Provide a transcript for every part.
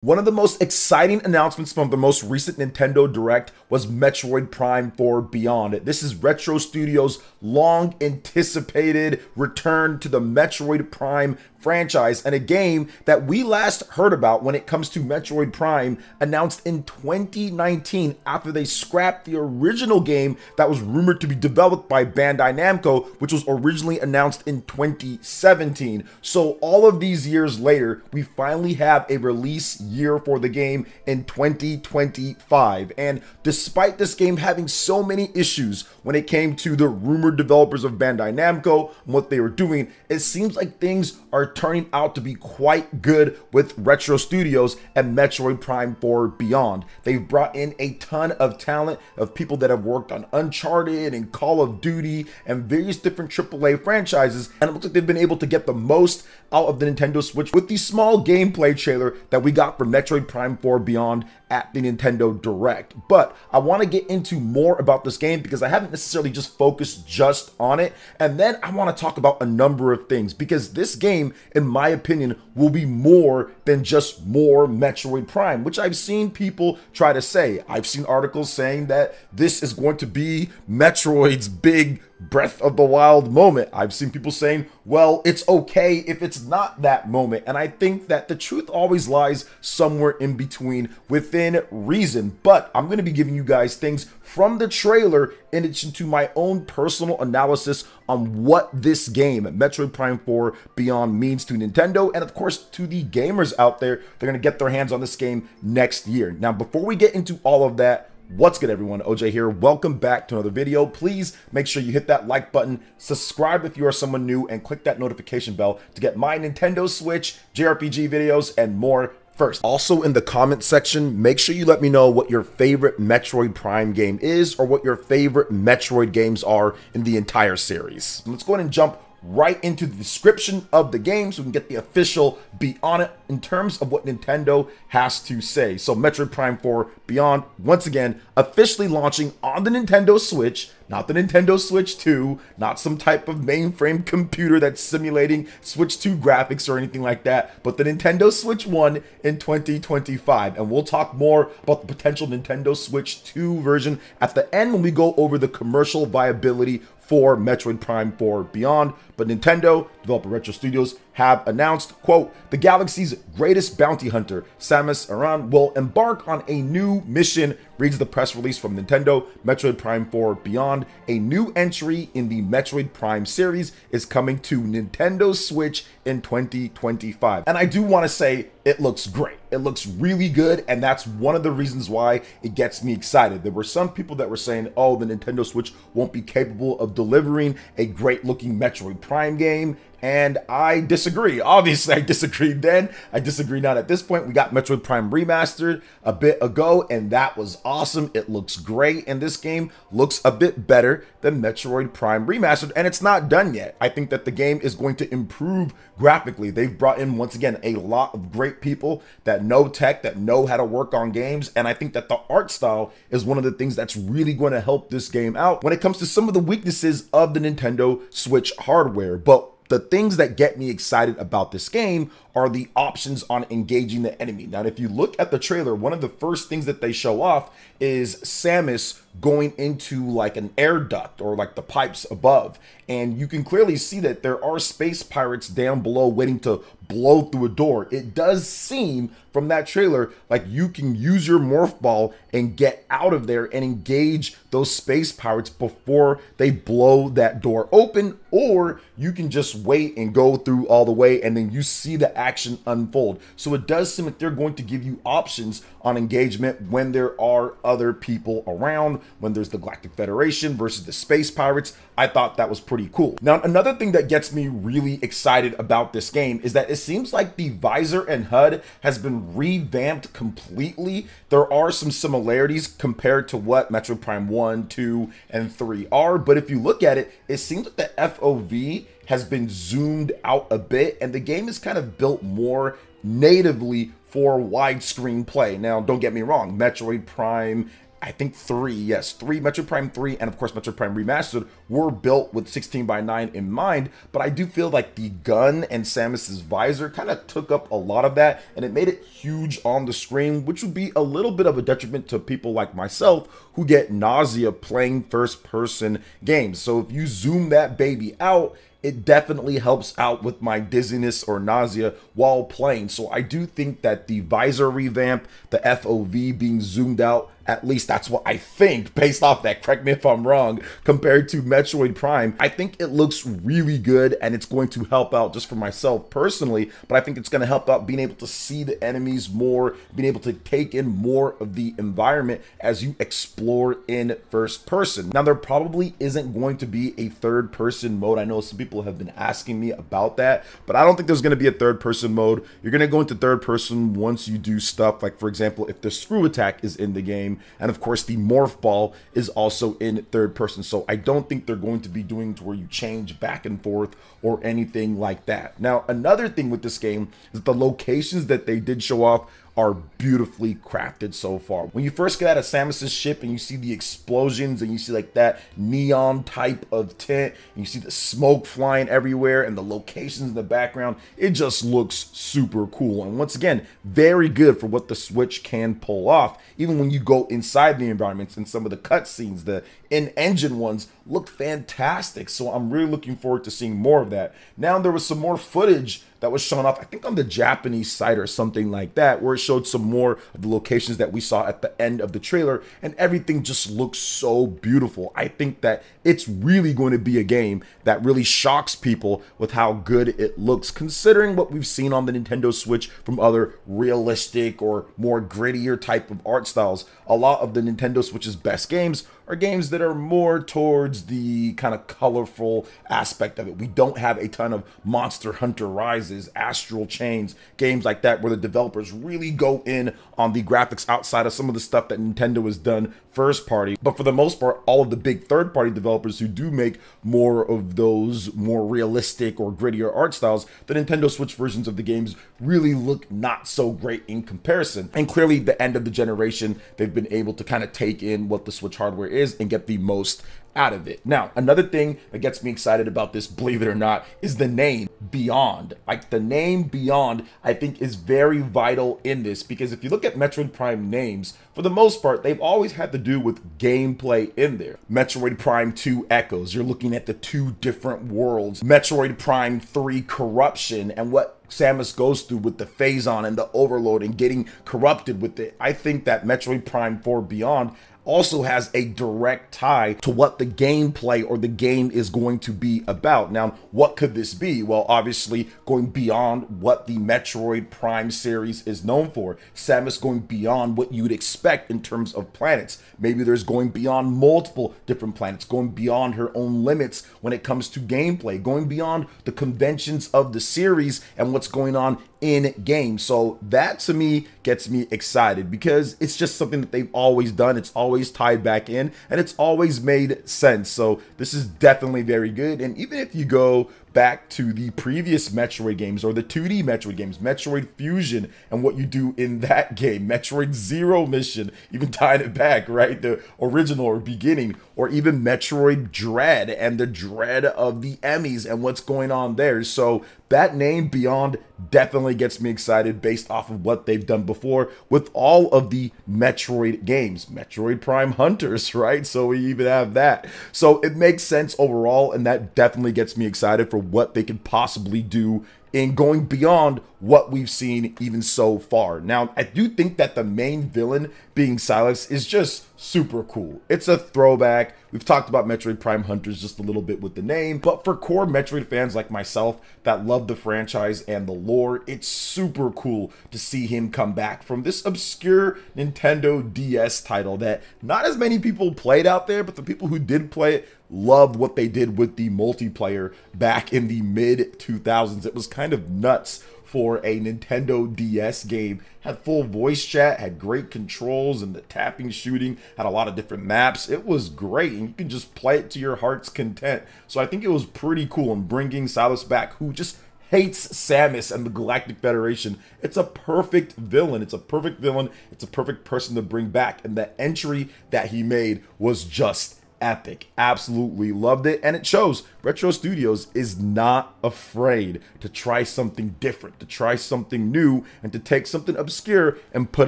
One of the most exciting announcements from the most recent Nintendo Direct was Metroid Prime 4 Beyond. This is Retro Studios' long anticipated return to the Metroid Prime franchise, and a game that we last heard about when it comes to Metroid Prime announced in 2019 after they scrapped the original game that was rumored to be developed by Bandai Namco, which was originally announced in 2017. So all of these years later, we finally have a release year for the game in 2025. And despite this game having so many issues when it came to the rumored developers of Bandai Namco and what they were doing, it seems like things are turning out to be quite good with Retro Studios and Metroid Prime 4 Beyond. They've brought in a ton of talent of people that have worked on Uncharted and Call of Duty and various different AAA franchises, and it looks like they've been able to get the most out of the Nintendo Switch with the small gameplay trailer that we got for Metroid Prime 4 Beyond at the Nintendo Direct. But I want to get into more about this game because I haven't necessarily just focused just on it, and then I want to talk about a number of things, because this game, in my opinion, will be more than just more Metroid Prime, which I've seen people try to say. I've seen articles saying that this is going to be Metroid's big Breath of the Wild moment. I've seen people saying, well, it's okay if it's not that moment. And I think that the truth always lies somewhere in between within reason. But I'm going to be giving you guys things from the trailer in addition to my own personal analysis on what this game, Metroid Prime 4 Beyond, means to Nintendo and of course to the gamers out there. They're going to get their hands on this game next year. Now, before we get into all of that, what's good, everyone? OJ here. Welcome back to another video. Please make sure you hit that like button, subscribe if you are someone new, and click that notification bell to get my Nintendo Switch, JRPG videos, and more first. Also, in the comment section, make sure you let me know what your favorite Metroid Prime game is or what your favorite Metroid games are in the entire series. Let's go ahead and jump right into the description of the game so we can get the official beat on it in terms of what Nintendo has to say. So Metroid Prime 4 Beyond, once again, officially launching on the Nintendo Switch, not the Nintendo Switch 2, not some type of mainframe computer that's simulating Switch 2 graphics or anything like that, but the Nintendo Switch 1 in 2025. And we'll talk more about the potential Nintendo Switch 2 version at the end when we go over the commercial viability for Metroid Prime 4 Beyond. But Nintendo, developer Retro Studios, have announced, quote, the galaxy's greatest bounty hunter, Samus Aran, will embark on a new mission, reads the press release from Nintendo. Metroid Prime 4 Beyond, a new entry in the Metroid Prime series, is coming to Nintendo Switch in 2025. And I do want to say it looks great. It looks really good, and that's one of the reasons why it gets me excited. There were some people that were saying, oh, the Nintendo Switch won't be capable of delivering a great looking Metroid Prime game, and I disagree. Obviously, I disagreed then. I disagree now. At this point, we got Metroid Prime Remastered a bit ago, and that was awesome. It looks great, and this game looks a bit better than Metroid Prime Remastered, and it's not done yet. I think that the game is going to improve graphically. They've brought in, once again, a lot of great people that know tech, that know how to work on games, and I think that the art style is one of the things that's really going to help this game out when it comes to some of the weaknesses of the Nintendo Switch hardware. But the things that get me excited about this game are the options on engaging the enemy. Now, if you look at the trailer, one of the first things that they show off is Samus going into like an air duct or like the pipes above. And you can clearly see that there are space pirates down below waiting to blow through a door. It does seem from that trailer like you can use your morph ball and get out of there and engage those space pirates before they blow that door open, or you can just wait and go through all the way and then you see the action unfold. So it does seem like they're going to give you options on engagement when there are other people around, when there's the Galactic Federation versus the space pirates. I thought that was pretty cool. Now, another thing that gets me really excited about this game is that it seems like the visor and HUD has been revamped completely. There are some similarities compared to what Metroid Prime 1, 2, and 3 are, but if you look at it, it seems like the FOV has been zoomed out a bit, and the game is kind of built more natively for widescreen play. Now, don't get me wrong, Metroid Prime I think three, yes, three, Metroid Prime 3 and of course Metroid Prime Remastered were built with 16:9 in mind, but I do feel like the gun and Samus's visor kind of took up a lot of that and it made it huge on the screen, which would be a little bit of a detriment to people like myself who get nausea playing first-person games. So if you zoom that baby out, it definitely helps out with my dizziness or nausea while playing. So I do think that the visor revamp, the FOV being zoomed out, at least that's what I think based off that, correct me if I'm wrong, compared to Metroid Prime, I think it looks really good and it's going to help out just for myself personally, but I think it's going to help out being able to see the enemies more, being able to take in more of the environment as you explore in first person. Now there probably isn't going to be a third person mode. I know some people have been asking me about that, but I don't think there's going to be a third person mode. You're going to go into third person once you do stuff like, for example, if the screw attack is in the game, and of course the morph ball is also in third person. So I don't think they're going to be doing to where you change back and forth or anything like that. Now another thing with this game is the locations that they did show off are beautifully crafted so far. When you first get out of Samus's ship and you see the explosions and you see like that neon type of tint, and you see the smoke flying everywhere and the locations in the background, it just looks super cool. And once again, very good for what the Switch can pull off. Even when you go inside the environments and some of the cutscenes, the in-engine ones look fantastic. So I'm really looking forward to seeing more of that. Now there was some more footage that was shown off, I think on the Japanese site or something like that, where it showed some more of the locations that we saw at the end of the trailer, and everything just looks so beautiful. I think that it's really going to be a game that really shocks people with how good it looks, considering what we've seen on the Nintendo Switch from other realistic or more grittier type of art styles. A lot of the Nintendo Switch's best games are games that are more towards the kind of colorful aspect of it. We don't have a ton of Monster Hunter Rises, Astral Chains, games like that where the developers really go in on the graphics outside of some of the stuff that Nintendo has done first party. But for the most part, all of the big third party developers who do make more of those more realistic or grittier art styles, the Nintendo Switch versions of the games really look not so great in comparison. And clearly the end of the generation, they've been able to kind of take in what the Switch hardware is and get the most out of it. Now, another thing that gets me excited about this, believe it or not, is the name Beyond. Like the name Beyond, I think is very vital in this, because if you look at Metroid Prime names, for the most part, they've always had to do with gameplay in there. Metroid Prime 2 Echoes, you're looking at the two different worlds. Metroid Prime 3 Corruption, and what Samus goes through with the Phazon and the Overload and getting corrupted with it. I think that Metroid Prime 4 Beyond also has a direct tie to what the gameplay or the game is going to be about. Now, what could this be? Well, obviously going beyond what the Metroid Prime series is known for. Samus going beyond what you'd expect in terms of planets. Maybe there's going beyond multiple different planets, going beyond her own limits when it comes to gameplay, going beyond the conventions of the series and what's going on in game. So that to me gets me excited, because it's just something that they've always done. It's always tied back in and it's always made sense. So this is definitely very good. And even if you go back to the previous Metroid games or the 2D Metroid games, Metroid Fusion and what you do in that game, Metroid Zero Mission, even tying it back, right? The original or beginning, or even Metroid Dread and the dread of the Emmys and what's going on there. So that name Beyond definitely gets me excited based off of what they've done before with all of the Metroid games. Metroid Prime Hunters, right? So we even have that. So it makes sense overall, and that definitely gets me excited for what they could possibly do in going beyond what we've seen even so far. Now, I do think that the main villain being Silas is just super cool. It's a throwback. We've talked about Metroid Prime Hunters just a little bit with the name, but for core Metroid fans like myself that love the franchise and the lore, it's super cool to see him come back from this obscure Nintendo DS title that not as many people played out there, but the people who did play it loved what they did with the multiplayer back in the mid 2000s. It was kind of nuts for a Nintendo DS game. Had full voice chat, had great controls, and the tapping shooting had a lot of different maps. It was great, and you can just play it to your heart's content. So I think it was pretty cool, and bringing Silas back, who just hates Samus and the Galactic Federation. It's a perfect villain. It's a perfect villain. It's a perfect person to bring back. And the entry that he made was just epic. Absolutely loved it, and it shows. Retro Studios is not afraid to try something different, to try something new, and to take something obscure and put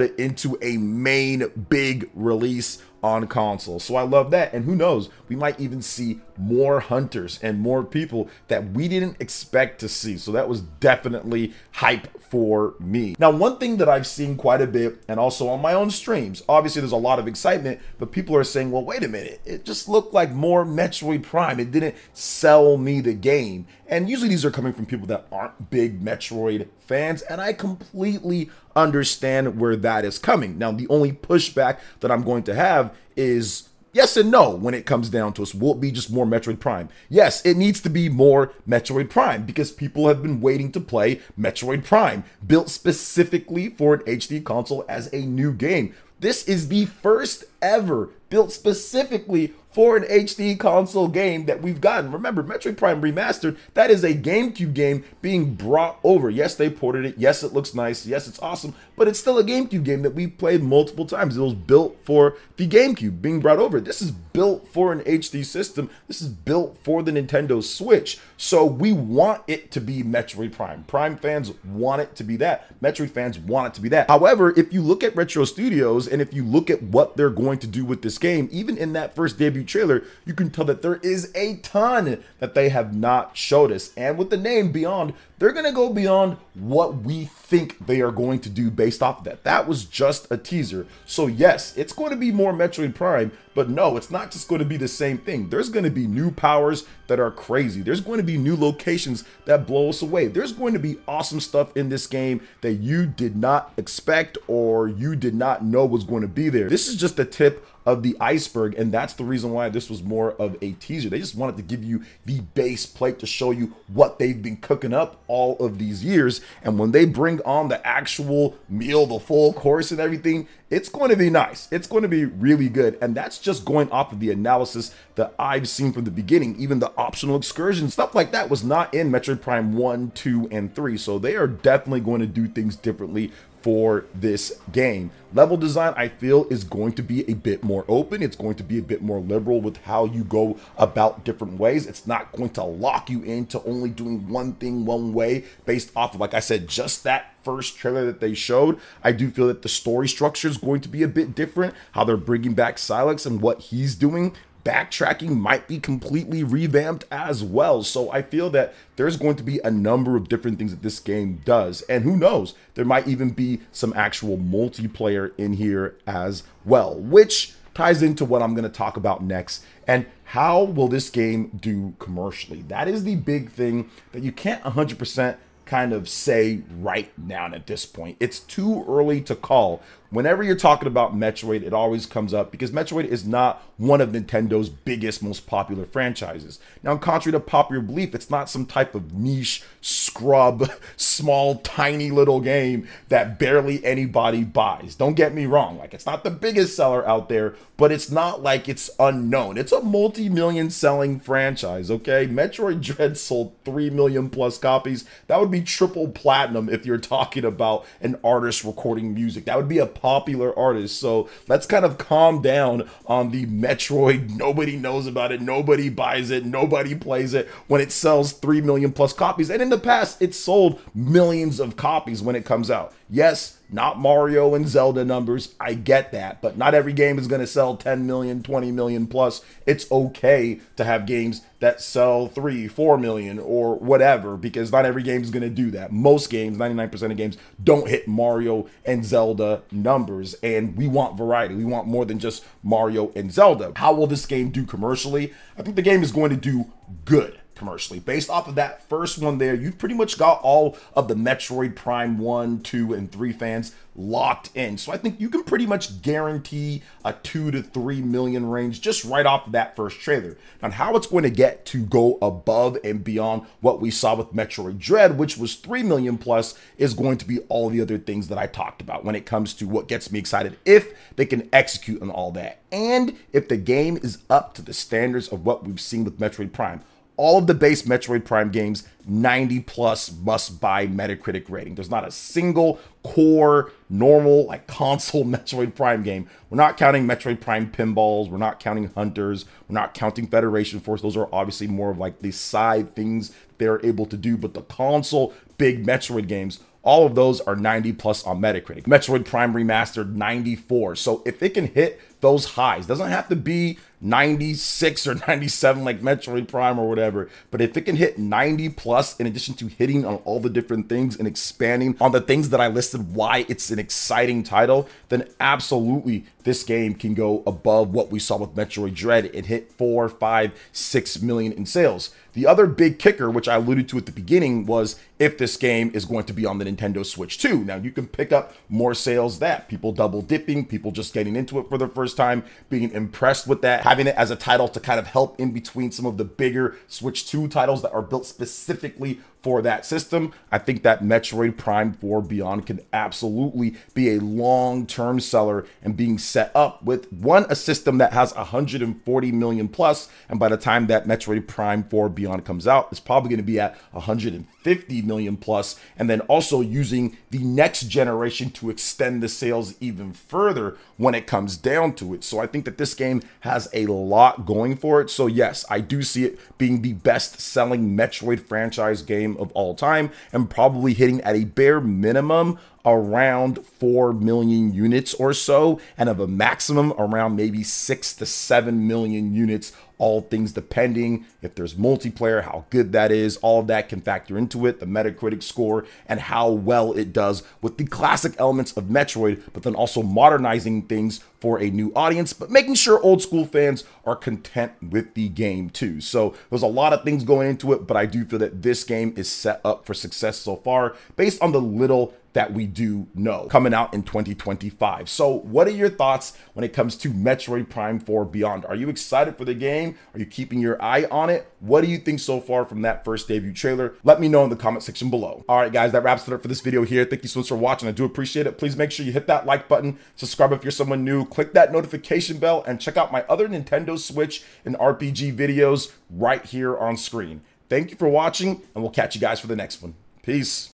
it into a main big release on console. So I love that, and who knows, we might even see more hunters and more people that we didn't expect to see. So that was definitely hype for me. Now, one thing that I've seen quite a bit, and also on my own streams, obviously there's a lot of excitement, but people are saying, well, wait a minute, it just looked like more Metroid Prime. It didn't sell me the game. And usually these are coming from people that aren't big Metroid fans, and I completely understand where that is coming. Now, the only pushback that I'm going to have is yes and no when it comes down to us. Will it be just more Metroid Prime? Yes, it needs to be more Metroid Prime because people have been waiting to play Metroid Prime, built specifically for an HD console as a new game. This is the first ever built specifically for an HD console game that we've gotten. Remember, Metroid Prime Remastered, that is a GameCube game being brought over. Yes, they ported it. Yes, it looks nice. Yes, it's awesome, but it's still a GameCube game that we've played multiple times. It was built for the GameCube being brought over. This is built for an HD system. This is built for the Nintendo Switch. So we want it to be Metroid Prime. Prime fans want it to be that. Metroid fans want it to be that. However, if you look at Retro Studios and if you look at what they're going to do with this game, even in that first debut trailer, you can tell that there is a ton that they have not showed us. And with the name Beyond, they're going to go beyond what we think they are going to do based off of that. That was just a teaser. So yes, it's going to be more Metroid Prime, but no, it's not just going to be the same thing. There's going to be new powers that are crazy. There's going to be new locations that blow us away. There's going to be awesome stuff in this game that you did not expect or you did not know was going to be there. This is just the tip of the iceberg, and that's the reason why this was more of a teaser. They just wanted to give you the base plate to show you what they've been cooking up all of these years, and when they bring on the actual meal, the full course and everything, it's going to be nice. It's going to be really good, and that's just going off of the analysis that I've seen from the beginning. Even the optional excursions, stuff like that was not in Metroid Prime 1, 2, and 3, so they are definitely going to do things differently for this game. Level design, I feel, is going to be a bit more open. It's going to be a bit more liberal with how you go about different ways. It's not going to lock you into only doing one thing one way based off of, like I said, just that first trailer that they showed. I do feel that the story structure is going to be a bit different, how they're bringing back Silex and what he's doing. Backtracking might be completely revamped as well. So I feel that there's going to be a number of different things that this game does. And who knows, there might even be some actual multiplayer in here as well, which ties into what I'm going to talk about next. And how will this game do commercially? That is the big thing that you can't 100% kind of say right now at this point. It's too early to call. Whenever you're talking about Metroid, it always comes up because Metroid is not one of Nintendo's biggest, most popular franchises. Now, contrary to popular belief, it's not some type of niche, scrub, small, tiny little game that barely anybody buys. Don't get me wrong. Like, it's not the biggest seller out there, but it's not like it's unknown. It's a multi-million selling franchise, okay? Metroid Dread sold 3 million plus copies. That would be triple platinum if you're talking about an artist recording music. That would be a popular artist. So let's kind of calm down on the Metroid. Nobody knows about it. Nobody buys it. Nobody plays it when it sells 3 million plus copies. And in the past, it's sold millions of copies when it comes out. Yes, not Mario and Zelda numbers. I get that, but not every game is going to sell 10 million, 20 million plus. It's okay to have games that sell 3, 4 million or whatever, because not every game is going to do that. Most games, 99% of games, don't hit Mario and Zelda numbers, and we want variety. We want more than just Mario and Zelda. How will this game do commercially? I think the game is going to do good commercially. Based off of that first one there, you've pretty much got all of the Metroid Prime 1, 2, and 3 fans locked in. So I think you can pretty much guarantee a 2 to 3 million range just right off of that first trailer. Now, how it's going to get to go above and beyond what we saw with Metroid Dread, which was 3 million plus, is going to be all the other things that I talked about when it comes to what gets me excited if they can execute on all that. And if the game is up to the standards of what we've seen with Metroid Prime. all of the base Metroid Prime games 90+ must-buy Metacritic rating. There's not a single core, normal, like console Metroid Prime game. We're not counting Metroid Prime pinballs. We're not counting Hunters. We're not counting Federation Force. Those are obviously more of like the side things they're able to do. But the console big Metroid games, all of those are 90+ on Metacritic. Metroid Prime Remastered, 94. So if it can hit those highs, doesn't have to be 96 or 97 like Metroid Prime or whatever, but if it can hit 90+ in addition to hitting on all the different things and expanding on the things that I listed why it's an exciting title, then absolutely this game can go above what we saw with Metroid Dread. It hit 4, 5, 6 million in sales. The other big kicker, which I alluded to at the beginning, was if this game is going to be on the Nintendo Switch 2. Now, you can pick up more sales that people double dipping, people just getting into it for the first time, being impressed with that, having it as a title to kind of help in between some of the bigger Switch 2 titles that are built specifically for that system. I think that Metroid Prime 4 Beyond can absolutely be a long-term seller and being set up with a system that has 140 million plus, and by the time that Metroid Prime 4 Beyond comes out, it's probably going to be at 150 million plus, and then also using the next generation to extend the sales even further when it comes down to it. So I think that this game has a lot going for it. So yes, I do see it being the best-selling Metroid franchise game of all time, and probably hitting at a bare minimum around 4 million units or so, and of a maximum around maybe 6 to 7 million units, all things depending if there's multiplayer, how good that is. All of that can factor into it, the Metacritic score, and how well it does with the classic elements of Metroid, but then also modernizing things for a new audience, but making sure old school fans are content with the game too. So there's a lot of things going into it, but I do feel that this game is set up for success so far based on the little that we do know coming out in 2025. So what are your thoughts when it comes to Metroid Prime 4 Beyond? Are you excited for the game? Are you keeping your eye on it? What do you think so far from that first debut trailer? Let me know in the comment section below. All right, guys, that wraps it up for this video here. Thank you so much for watching. I do appreciate it. Please make sure you hit that like button, subscribe if you're someone new, click that notification bell, and check out my other Nintendo Switch and RPG videos right here on screen. Thank you for watching, and we'll catch you guys for the next one. Peace.